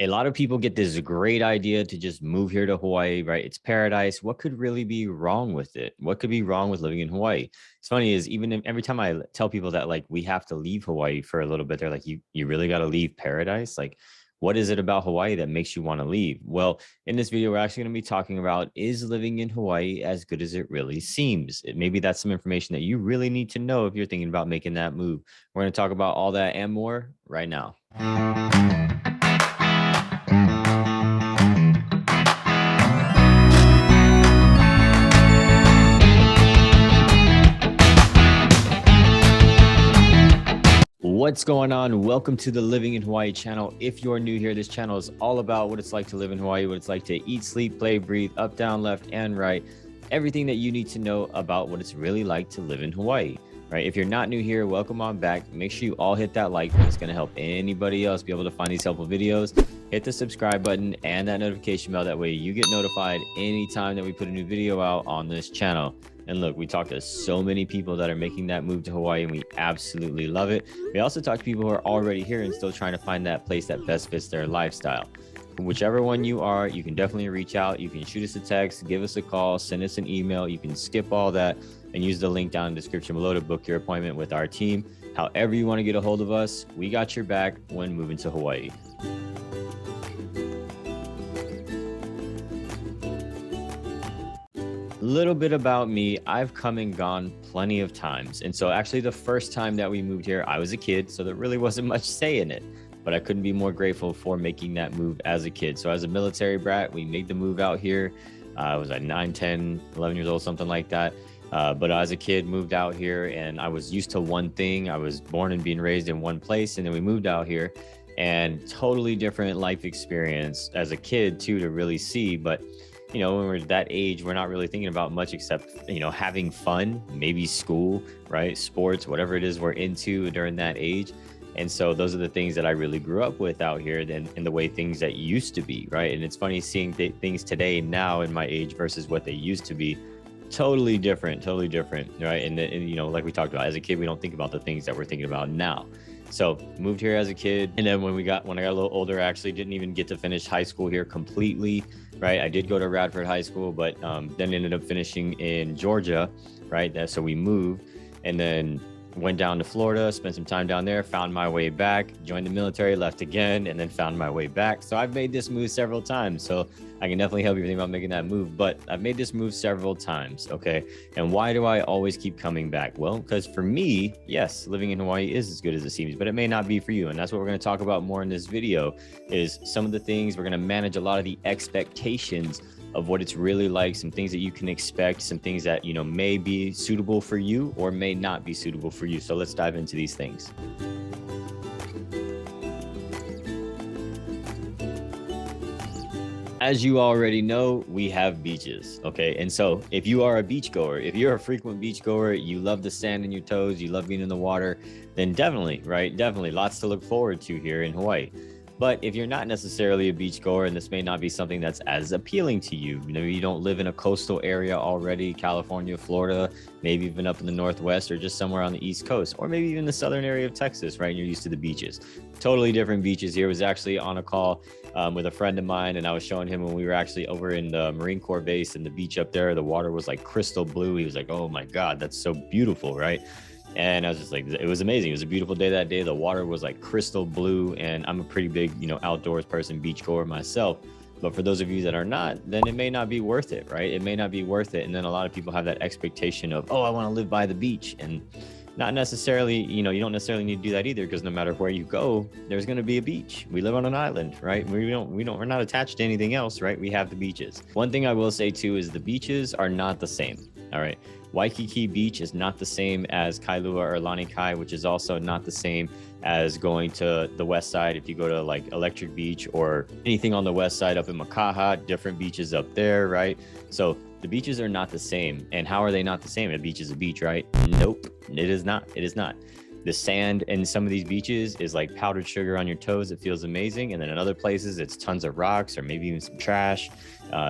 A lot of people get this great idea to just move here to Hawaii, right? It's paradise. What could really be wrong with it? What could be wrong with living in Hawaii? It's funny is every time I tell people that like we have to leave Hawaii for a little bit, they're like, you really got to leave paradise? Like, what is it about Hawaii that makes you want to leave? Well, in this video, we're actually going to be talking about is living in Hawaii as good as it really seems? Maybe that's some information that you really need to know if you're thinking about making that move. We're going to talk about all that and more right now. What's going on? Welcome to the Living in Hawaii channel. If you're new here, this channel is all about what it's like to live in Hawaii, what it's like to eat, sleep, play, breathe, up, down, left, and right. Everything that you need to know about what it's really like to live in Hawaii, right? If you're not new here, welcome on back. Make sure you all hit that like button. It's going to help anybody else be able to find these helpful videos. Hit the subscribe button and that notification bell. That way you get notified anytime that we put a new video out on this channel. And look, we talked to so many people that are making that move to Hawaii, and we absolutely love it. We also talk to people who are already here and still trying to find that place that best fits their lifestyle. Whichever one you are, you can definitely reach out. You can shoot us a text, give us a call, send us an email. You can skip all that and use the link down in the description below to book your appointment with our team. However you want to get a hold of us, we got your back when moving to Hawaii. Little bit about me. I've come and gone plenty of times. And so actually the first time that we moved here, I was a kid, so there really wasn't much say in it, but I couldn't be more grateful for making that move as a kid. So as a military brat, we made the move out here. I was like 9, 10, 11 years old, something like that. But as a kid, moved out here and I was used to one thing. I was born and being raised in one place. And then we moved out here and totally different life experience as a kid too, to really see. But you know, when we're that age, we're not really thinking about much except, you know, having fun, maybe school, right? Sports, whatever it is we're into during that age. And so those are the things that I really grew up with out here and the way things that used to be, right? And it's funny seeing things today now in my age versus what they used to be. Totally different, right? And you know, like we talked about, as a kid, we don't think about the things that we're thinking about now. So moved here as a kid. And then when I got a little older, I actually didn't even get to finish high school here completely, right? I did go to Radford High School, but then ended up finishing in Georgia, right? So we moved and then went down to Florida, spent some time down there, found my way back, joined the military, left again, and then found my way back. So I've made this move several times. So I can definitely help you think about making that move, but I've made this move several times, okay? And why do I always keep coming back? Well, because for me, yes, living in Hawaii is as good as it seems, but it may not be for you. And that's what we're gonna talk about more in this video is some of the things. We're gonna manage a lot of the expectations of what it's really like, some things that you can expect, some things that, you know, may be suitable for you or may not be suitable for you. So let's dive into these things. As you already know, we have beaches, okay? And so if you are a beach goer, if you're a frequent beach goer, you love the sand in your toes, you love being in the water, then definitely, right? Definitely lots to look forward to here in Hawaii. But if you're not necessarily a beach goer, and this may not be something that's as appealing to you, maybe you don't live in a coastal area already, California, Florida, maybe even up in the Northwest or just somewhere on the East Coast, or maybe even the southern area of Texas, right? And you're used to the beaches. Totally different beaches here. I was actually on a call with a friend of mine, and I was showing him when we were actually over in the Marine Corps base and the beach up there, the water was like crystal blue. He was like, oh my God, that's so beautiful, right? And I was just like, it was amazing. It was a beautiful day that day. The water was like crystal blue. And I'm a pretty big, you know, outdoors person, beach goer myself. But for those of you that are not, then it may not be worth it, right? It may not be worth it. And then a lot of people have that expectation of, oh, I want to live by the beach. And not necessarily, you know, you don't necessarily need to do that either, because no matter where you go, there's going to be a beach. We live on an island, right? We're not attached to anything else, right? We have the beaches. One thing I will say too is the beaches are not the same. All right. Waikiki Beach is not the same as Kailua or Lanikai, which is also not the same as going to the west side. If you go to like Electric Beach or anything on the west side up in Makaha, different beaches up there, right? So the beaches are not the same. And how are they not the same? A beach is a beach, right? Nope, it is not. It is not. The sand in some of these beaches is like powdered sugar on your toes. It feels amazing. And then in other places, it's tons of rocks or maybe even some trash,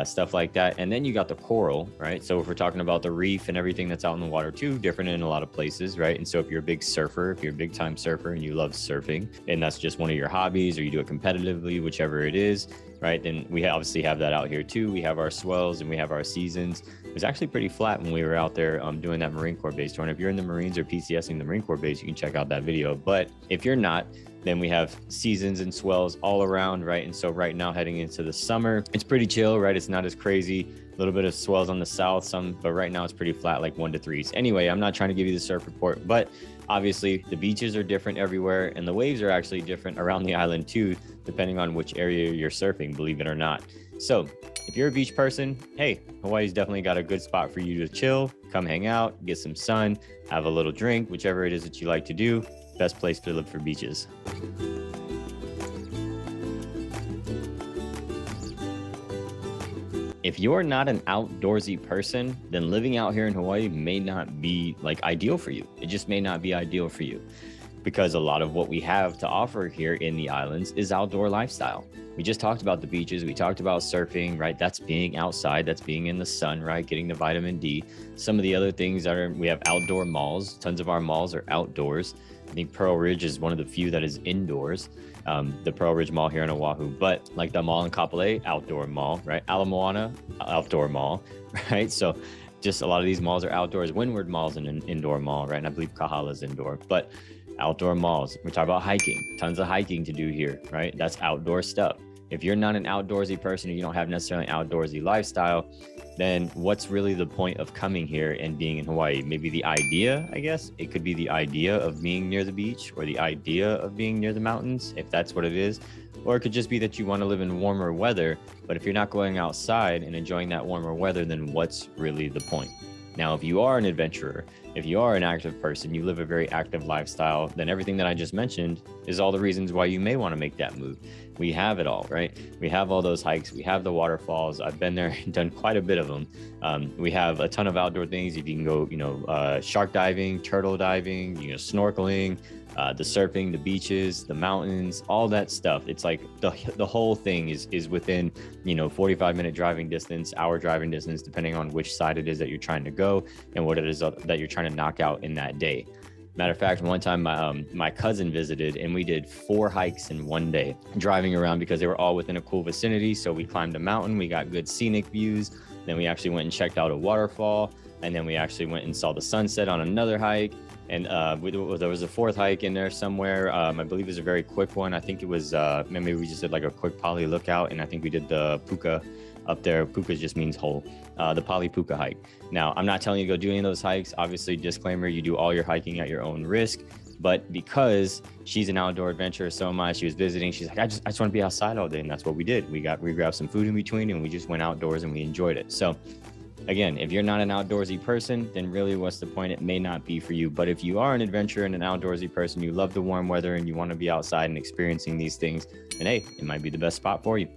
stuff like that. And then you got the coral, right? So if we're talking about the reef and everything that's out in the water too, different in a lot of places, right? And so if you're a big surfer, if you're a big time surfer and you love surfing, and that's just one of your hobbies, or you do it competitively, whichever it is, right? Then we obviously have that out here too. We have our swells and we have our seasons. It was actually pretty flat when we were out there doing that Marine Corps base tour. And if you're in the Marines or PCSing the Marine Corps base, you can check out that video. But if you're not, then we have seasons and swells all around, right? And so right now heading into the summer, it's pretty chill, right? It's not as crazy. A little bit of swells on the south, but right now it's pretty flat, like 1 to 3s. Anyway, I'm not trying to give you the surf report, but obviously the beaches are different everywhere and the waves are actually different around the island too, depending on which area you're surfing, believe it or not. So if you're a beach person, hey, Hawaii's definitely got a good spot for you to chill, come hang out, get some sun, have a little drink, whichever it is that you like to do. Best place to live for beaches. If you're not an outdoorsy person, then living out here in Hawaii may not be like ideal for you. It just may not be ideal for you, because a lot of what we have to offer here in the islands is outdoor lifestyle. We just talked about the beaches. We talked about surfing, right? That's being outside. That's being in the sun, right? Getting the vitamin D. Some of the other things we have outdoor malls. Tons of our malls are outdoors. I think Pearl Ridge is one of the few that is indoors, the Pearl Ridge Mall here in Oahu. But like the mall in Kapolei, outdoor mall, right? Ala Moana, outdoor mall, right? So just a lot of these malls are outdoors. Windward Mall's an indoor mall, right? And I believe Kahala's indoor. But outdoor malls, we talk about hiking, tons of hiking to do here, right? That's outdoor stuff. If you're not an outdoorsy person, or you don't have necessarily an outdoorsy lifestyle, then what's really the point of coming here and being in Hawaii? Maybe the idea, I guess. It could be the idea of being near the beach, or the idea of being near the mountains, if that's what it is. Or it could just be that you want to live in warmer weather. But if you're not going outside and enjoying that warmer weather, then what's really the point? Now, if you are an adventurer, if you are an active person, you live a very active lifestyle, then everything that I just mentioned is all the reasons why you may want to make that move. We have it all, right? We have all those hikes. We have the waterfalls. I've been there and done quite a bit of them. We have a ton of outdoor things. If you can go, shark diving, turtle diving, snorkeling, the surfing, the beaches, the mountains, all that stuff. It's like the whole thing is within, 45-minute driving distance, hour driving distance, depending on which side it is that you're trying to go and what it is that you're trying to knock out in that day. Matter of fact, one time my cousin visited and we did 4 hikes in one day, driving around because they were all within a cool vicinity. So we climbed a mountain, we got good scenic views. Then we actually went and checked out a waterfall. And then we actually went and saw the sunset on another hike. And there was a 4th hike in there somewhere. I believe it was a very quick one. I think it was, maybe we just did like a quick poly lookout. And I think we did the puka up there. Puka just means hole, the poly puka hike. Now, I'm not telling you to go do any of those hikes. Obviously, disclaimer, you do all your hiking at your own risk. But because she's an outdoor adventurer so much, she was visiting, she's like, I just want to be outside all day. And that's what we did. We grabbed some food in between and we just went outdoors and we enjoyed it. So again, if you're not an outdoorsy person, then really what's the point? It may not be for you. But if you are an adventurer and an outdoorsy person, you love the warm weather and you want to be outside and experiencing these things, then hey, it might be the best spot for you.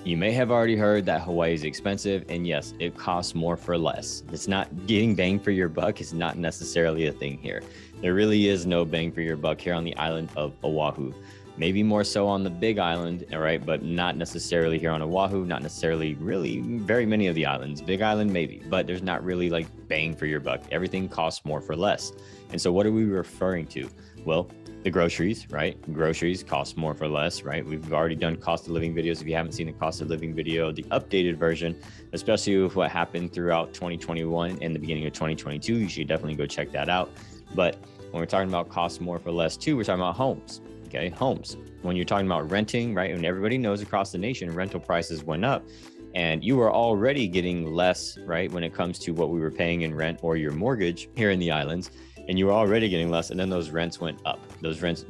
You may have already heard that Hawaii is expensive, and yes, it costs more for less. It's not getting bang for your buck is not necessarily a thing here. There really is no bang for your buck here on the island of Oahu. Maybe more so on the big island, all right, but not necessarily here on Oahu, not necessarily really very many of the islands. Big island, maybe, but there's not really like bang for your buck. Everything costs more for less. And so what are we referring to? Well, the groceries, right? Groceries cost more for less, right? We've already done cost of living videos. If you haven't seen the cost of living video, the updated version, especially with what happened throughout 2021 and the beginning of 2022, you should definitely go check that out. But when we're talking about cost more for less too, we're talking about homes. Okay, homes. When you're talking about renting, right? And everybody knows across the nation, rental prices went up and you were already getting less, right? When it comes to what we were paying in rent or your mortgage here in the islands, and you were already getting less. And then those rents went up. Those rents,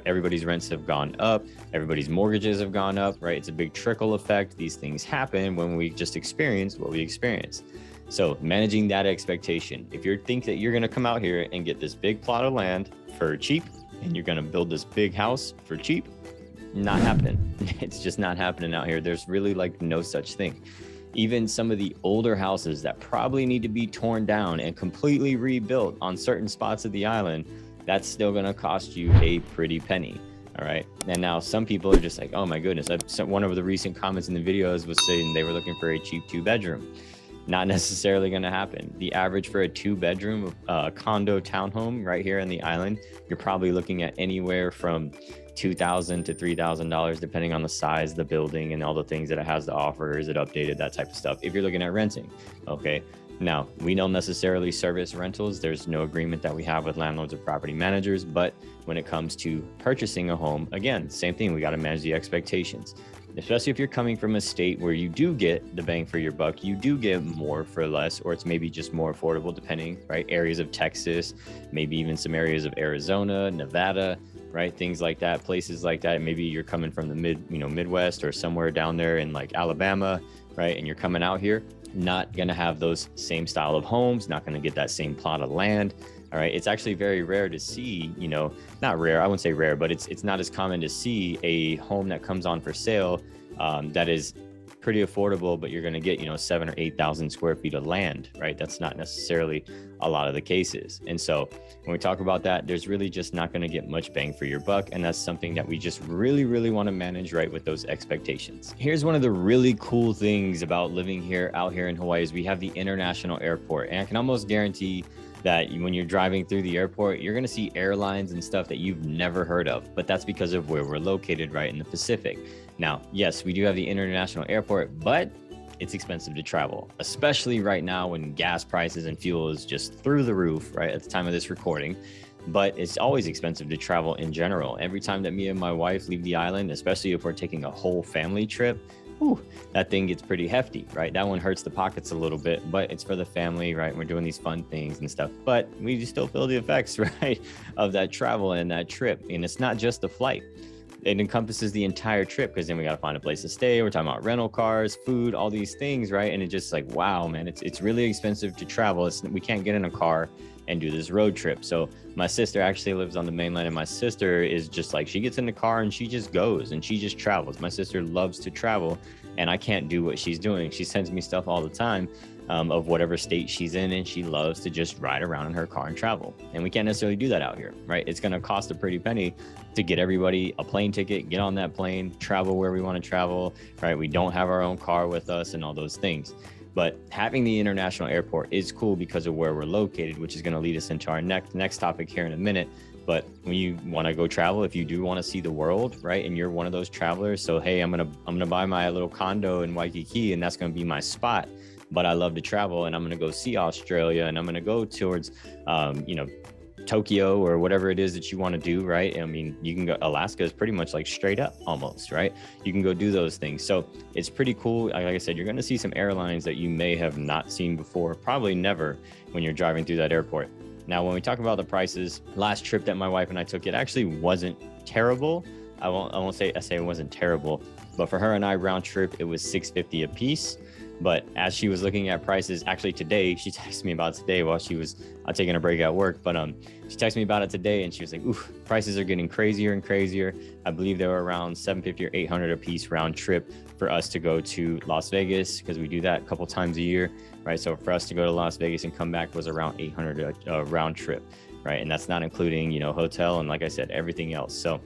everybody's rents have gone up. Everybody's mortgages have gone up, right? It's a big trickle effect. These things happen when we just experience what we experience. So managing that expectation. If you think that you're going to come out here and get this big plot of land for cheap, and you're going to build this big house for cheap, not happening. It's just not happening out here. There's really like no such thing. Even some of the older houses that probably need to be torn down and completely rebuilt on certain spots of the island, that's still going to cost you a pretty penny. All right. And now some people are just like, oh my goodness. One of the recent comments in the videos was saying they were looking for a cheap 2-bedroom. Not necessarily going to happen. The average for a 2-bedroom condo townhome right here on the island, you're probably looking at anywhere from $2,000 to $3,000, depending on the size of the building and all the things that it has to offer. Is it updated? That type of stuff. If you're looking at renting, okay. Now, we don't necessarily service rentals. There's no agreement that we have with landlords or property managers. But when it comes to purchasing a home, again, same thing. We got to manage the expectations, especially if you're coming from a state where you do get the bang for your buck. You do get more for less, or it's maybe just more affordable, depending, right? Areas of Texas, maybe even some areas of Arizona, Nevada, right? Things like that, places like that. Maybe you're coming from the Midwest or somewhere down there in like Alabama, right? And you're coming out here, not going to have those same style of homes, not going to get that same plot of land. All right. It's actually very rare to see, not rare, I wouldn't say rare, but it's not as common to see a home that comes on for sale that is pretty affordable, but you're going to get, 7,000 or 8,000 square feet of land, right? That's not necessarily a lot of the cases. And so when we talk about that, there's really just not going to get much bang for your buck. And that's something that we just really, really want to manage, right, with those expectations. Here's one of the really cool things about living out here in Hawaii is we have the international airport. And I can almost guarantee that when you're driving through the airport, you're going to see airlines and stuff that you've never heard of, but that's because of where we're located, right, in the Pacific. Now, yes, we do have the international airport, but it's expensive to travel, especially right now when gas prices and fuel is just through the roof, right, at the time of this recording. But it's always expensive to travel in general. Every time that me and my wife leave the island, especially if we're taking a whole family trip, that thing gets pretty hefty, right? That one hurts the pockets a little bit, but it's for the family, right? We're doing these fun things and stuff, but we still feel the effects, right, of that travel and that trip. And it's not just the flight. It encompasses the entire trip, because then we got to find a place to stay. We're talking about rental cars, food, all these things, right? And it's just like, wow, man, it's really expensive to travel. We can't get in a car and do this road trip. So my sister actually lives on the mainland, and my sister is just like, she gets in the car and she just goes and she just travels. My sister loves to travel, and I can't do what she's doing. She sends me stuff all the time of whatever state she's in, and she loves to just ride around in her car and travel. And we can't necessarily do that out here, right? It's going to cost a pretty penny to get everybody a plane ticket, get on that plane, travel where we want to travel, right? We don't have our own car with us and all those things. But having the international airport is cool because of where we're located, which is going to lead us into our next topic here in a minute. But when you want to go travel, if you do want to see the world, right, and you're one of those travelers, so hey, I'm gonna buy my little condo in Waikiki, and that's going to be my spot. But I love to travel, and I'm going to go see Australia, and I'm going to go towards, Tokyo or whatever it is that you want to do, right? I mean, you can go, Alaska is pretty much like straight up almost, right? You can go do those things. So it's pretty cool. Like I said, you're going to see some airlines that you may have not seen before, probably never, when you're driving through that airport. Now, when we talk about the prices, last trip that my wife and I took, it actually wasn't terrible. I won't say it wasn't terrible, but for her and I round trip, it was $650 a piece. But as she was looking at prices, actually today, she texted me about it today while she was taking a break at work. But she texted me about it today, and she was like, "Oof, prices are getting crazier and crazier." I believe they were around $750 or $800 a piece round trip for us to go to Las Vegas, because we do that a couple times a year, right? So for us to go to Las Vegas and come back was around $800 round trip, right? And that's not including, hotel and, like I said, everything else. So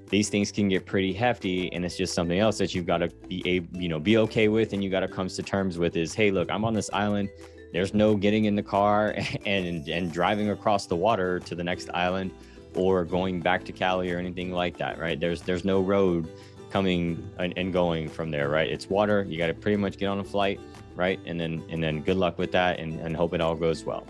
these things can get pretty hefty, and it's just something else that you've got to be okay with, and you got to come to terms with is, hey, look, I'm on this island. There's no getting in the car and driving across the water to the next island or going back to Cali or anything like that, right? There's no road coming and going from there, right? It's water. You got to pretty much get on a flight, right? And then good luck with that, and hope it all goes well.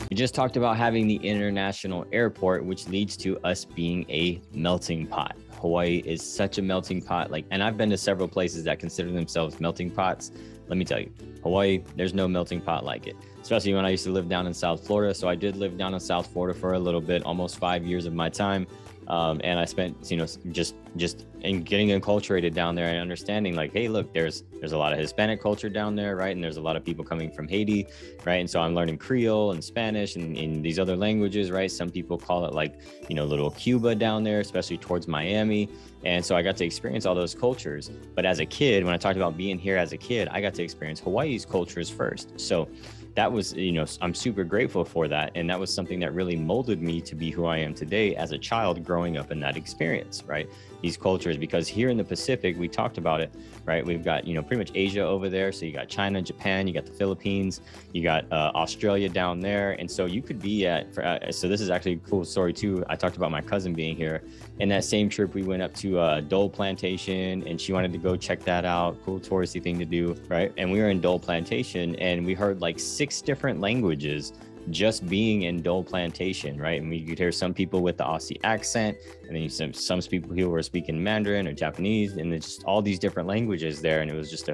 We just talked about having the international airport, which leads to us being a melting pot. Hawaii is such a melting pot. And I've been to several places that consider themselves melting pots. Let me tell you, Hawaii, there's no melting pot like it, especially when I used to live down in South Florida. So I did live down in South Florida for a little bit, almost 5 years of my time. And I spent, just in getting enculturated down there and understanding like, hey, look, there's a lot of Hispanic culture down there, right? And there's a lot of people coming from Haiti, right? And so I'm learning Creole and Spanish and in these other languages, right? Some people call it like, little Cuba down there, especially towards Miami. And so I got to experience all those cultures. But as a kid, when I talked about being here as a kid, I got to experience Hawaii's cultures first. So that was, I'm super grateful for that. And that was something that really molded me to be who I am today as a child growing up in that experience, right? These cultures, because here in the Pacific, we talked about it, right? We've got, pretty much Asia over there. So you got China, Japan, you got the Philippines, you got Australia down there. And so you could be so this is actually a cool story too. I talked about my cousin being here. In that same trip, we went up to Dole Plantation and she wanted to go check that out. Cool touristy thing to do, right? And we were in Dole Plantation and we heard like 6 different languages just being in Dole Plantation, right? And we could hear some people with the Aussie accent, and then some people who were speaking Mandarin or Japanese, and it's just all these different languages there. And it was just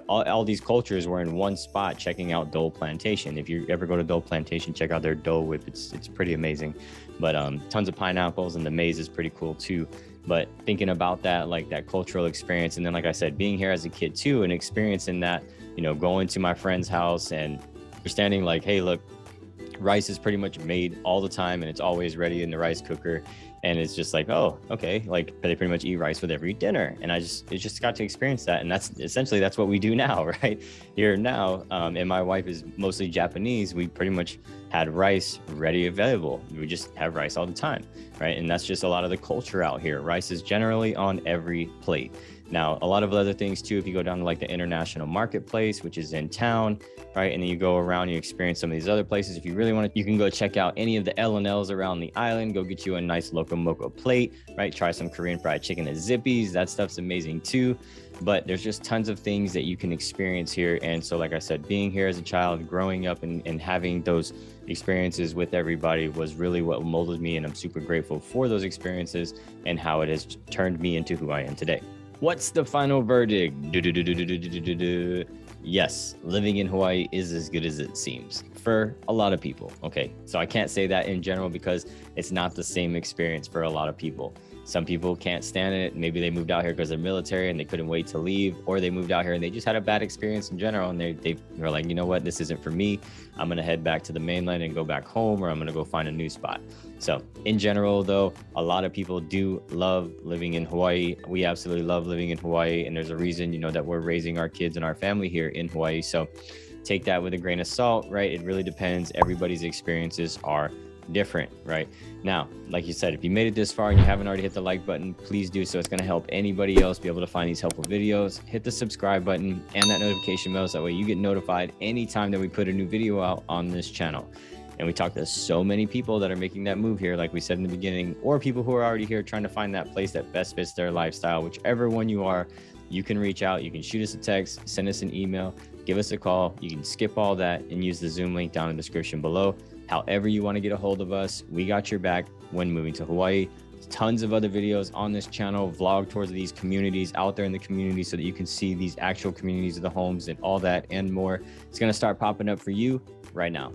all these cultures were in one spot checking out Dole Plantation. If you ever go to Dole Plantation, check out their Dole Whip. It's pretty amazing. But tons of pineapples, and the maze is pretty cool too. But thinking about that, like that cultural experience, and then like I said, being here as a kid too, and experiencing that, going to my friend's house and understanding like, hey, look, rice is pretty much made all the time and it's always ready in the rice cooker. And it's just like, oh, okay, like they pretty much eat rice with every dinner. And it just got to experience that. And that's what we do now, right? Here now, and my wife is mostly Japanese. We pretty much had rice ready available. We just have rice all the time, right? And that's just a lot of the culture out here. Rice is generally on every plate. Now, a lot of other things too, if you go down to like the international marketplace, which is in town, right? And then you go around, you experience some of these other places. If you really want to, you can go check out any of the L&Ls around the island, go get you a nice loco moco plate, right? Try some Korean fried chicken at Zippy's. That stuff's amazing too. But there's just tons of things that you can experience here. And so, like I said, being here as a child, growing up and having those experiences with everybody was really what molded me. And I'm super grateful for those experiences and how it has turned me into who I am today. What's the final verdict? Yes, living in Hawaii is as good as it seems for a lot of people. Okay, so I can't say that in general because it's not the same experience for a lot of people. Some people can't stand it. Maybe they moved out here because they're military and they couldn't wait to leave, or they moved out here and they just had a bad experience in general. And they were like, you know what, this isn't for me. I'm going to head back to the mainland and go back home, or I'm going to go find a new spot. So in general, though, a lot of people do love living in Hawaii. We absolutely love living in Hawaii. And there's a reason, that we're raising our kids and our family here in Hawaii. So take that with a grain of salt, right? It really depends. Everybody's experiences are different, right? Now, like you said, if you made it this far and you haven't already hit the like button, please do so. It's going to help anybody else be able to find these helpful videos. Hit the subscribe button and that notification bell so that way you get notified anytime that we put a new video out on this channel. And we talk to so many people that are making that move here, like we said in the beginning, or people who are already here trying to find that place that best fits their lifestyle. Whichever one you are, you can reach out, you can shoot us a text, send us an email, give us a call. You can skip all that and use the Zoom link down in the description below. However you want to get a hold of us, we got your back when moving to Hawaii. Tons of other videos on this channel, vlog towards these communities out there in the community so that you can see these actual communities of the homes and all that and more. It's going to start popping up for you right now.